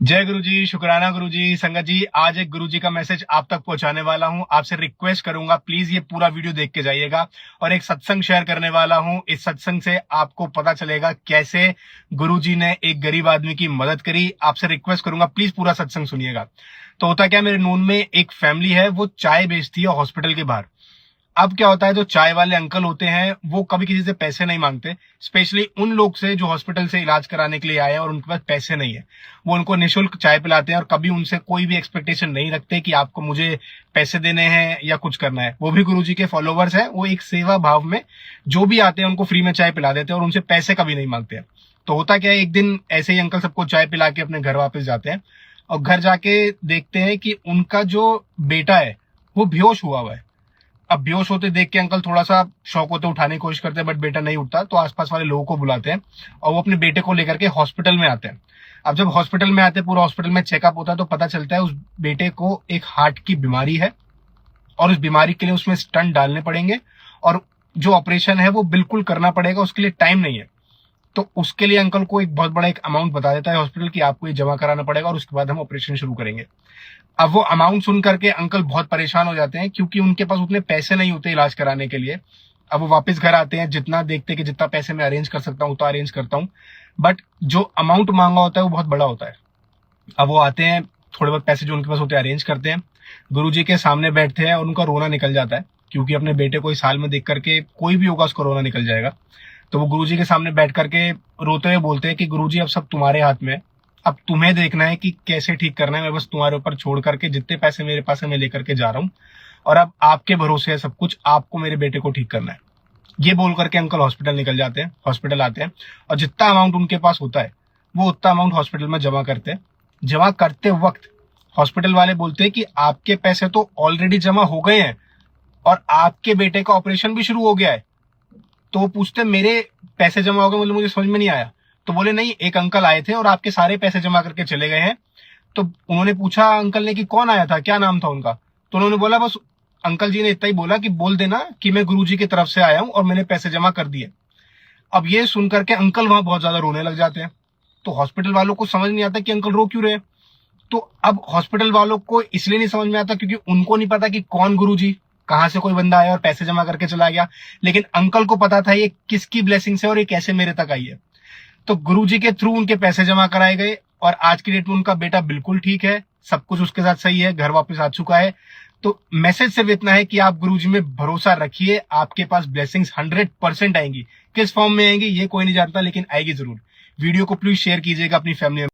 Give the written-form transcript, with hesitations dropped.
जय गुरु जी, शुक्राना गुरु जी। संगत जी, आज एक गुरु जी का मैसेज आप तक पहुंचाने वाला हूं। आपसे रिक्वेस्ट करूंगा, प्लीज ये पूरा वीडियो देख के जाइएगा। और एक सत्संग शेयर करने वाला हूं। इस सत्संग से आपको पता चलेगा कैसे गुरु जी ने एक गरीब आदमी की मदद करी। आपसे रिक्वेस्ट करूंगा, प्लीज पूरा सत्संग सुनिएगा। तो होता क्या, मेरे नून में एक फैमिली है, वो चाय बेचती है हॉस्पिटल के बाहर। अब क्या होता है, जो चाय वाले अंकल होते हैं वो कभी किसी से पैसे नहीं मांगते, स्पेशली उन लोग से जो हॉस्पिटल से इलाज कराने के लिए आए हैं और उनके पास पैसे नहीं है। वो उनको निशुल्क चाय पिलाते हैं और कभी उनसे कोई भी एक्सपेक्टेशन नहीं रखते कि आपको मुझे पैसे देने हैं या कुछ करना है। वो भी गुरुजी के फॉलोवर्स हैं, वो एक सेवा भाव में जो भी आते हैं उनको फ्री में चाय पिला देते हैं और उनसे पैसे कभी नहीं मांगते हैं। तो होता क्या है, एक दिन ऐसे ही अंकल सबको चाय पिला के अपने घर वापस जाते हैं और घर जाके देखते हैं कि उनका जो बेटा है वो बेहोश हुआ है। अब बेहोश होते देख के अंकल थोड़ा सा शौक होते उठाने की कोशिश करते हैं, बट बेटा नहीं उठता। तो आसपास वाले लोगों को बुलाते हैं और वो अपने बेटे को लेकर के हॉस्पिटल में आते हैं। अब जब हॉस्पिटल में आते हैं, पूरा हॉस्पिटल में चेकअप होता है, तो पता चलता है उस बेटे को एक हार्ट की बीमारी है और उस बीमारी के लिए उसमें स्टंट डालने पड़ेंगे और जो ऑपरेशन है वो बिल्कुल करना पड़ेगा। उसके लिए टाइम नहीं है। तो उसके लिए अंकल को एक बहुत बड़ा एक अमाउंट बता देता है हॉस्पिटल की आपको ये जमा कराना पड़ेगा और उसके बाद हम ऑपरेशन शुरू करेंगे। अब वो अमाउंट सुन करके अंकल बहुत परेशान हो जाते हैं, क्योंकि उनके पास उतने पैसे नहीं होते इलाज कराने के लिए। अब वो वापस घर आते हैं, जितना देखते हैं कि जितना पैसे मैं अरेंज कर सकता हूँ तो अरेंज करता हूँ, बट जो अमाउंट मांगा होता है वो बहुत बड़ा होता है। अब वो आते हैं, थोड़े बहुत पैसे जो उनके पास होते हैं अरेंज करते हैं, गुरुजी के सामने बैठते हैं और उनका रोना निकल जाता है, क्योंकि अपने बेटे को इस हाल में देख करके कोई भी होगा उसको रोना निकल जाएगा। तो वो गुरुजी के सामने बैठ करके रोते हुए बोलते हैं कि गुरुजी, अब सब तुम्हारे हाथ में है। अब तुम्हें देखना है कि कैसे ठीक करना है। मैं बस तुम्हारे ऊपर छोड़ करके जितने पैसे मेरे पास है मैं लेकर के जा रहा हूँ और अब आपके भरोसे है सब कुछ। आपको मेरे बेटे को ठीक करना है। ये बोल करके अंकल हॉस्पिटल निकल जाते हैं, हॉस्पिटल आते हैं और जितना अमाउंट उनके पास होता है वो उतना अमाउंट हॉस्पिटल में जमा करते हैं। जमा करते वक्त हॉस्पिटल वाले बोलते हैं कि आपके पैसे तो ऑलरेडी जमा हो गए हैं और आपके बेटे का ऑपरेशन भी शुरू हो गया है। तो वो पूछते मेरे पैसे जमा हो गए, मतलब मुझे समझ में नहीं आया। तो बोले नहीं, एक अंकल आए थे और आपके सारे पैसे जमा करके चले गए हैं। तो उन्होंने पूछा अंकल ने कि कौन आया था, क्या नाम था उनका। तो उन्होंने बोला, बस अंकल जी ने इतना ही बोला कि बोल देना कि मैं गुरुजी की तरफ से आया हूं और मैंने पैसे जमा कर दिए। अब ये सुन करके अंकल वहां बहुत ज्यादा रोने लग जाते हैं। तो हॉस्पिटल वालों को समझ नहीं आता कि अंकल रो क्यों रहे हैं। तो अब हॉस्पिटल वालों को इसलिए नहीं समझ में आता क्योंकि उनको नहीं पता कि कौन गुरुजी, कहां से कोई बंदा आया और पैसे जमा करके चला गया। लेकिन अंकल को पता था ये किसकी ब्लेसिंग है और ये कैसे मेरे तक आई है। तो गुरुजी के थ्रू उनके पैसे जमा कराए गए और आज की डेट में उनका बेटा बिल्कुल ठीक है, सब कुछ उसके साथ सही है, घर वापस आ चुका है। तो मैसेज सिर्फ इतना है कि आप गुरुजी में भरोसा रखिए, आपके पास ब्लेसिंग्स 100% आएंगी। किस फॉर्म में आएंगी ये कोई नहीं जानता, लेकिन आएगी जरूर। वीडियो को प्लीज शेयर कीजिएगा अपनी फैमिली में।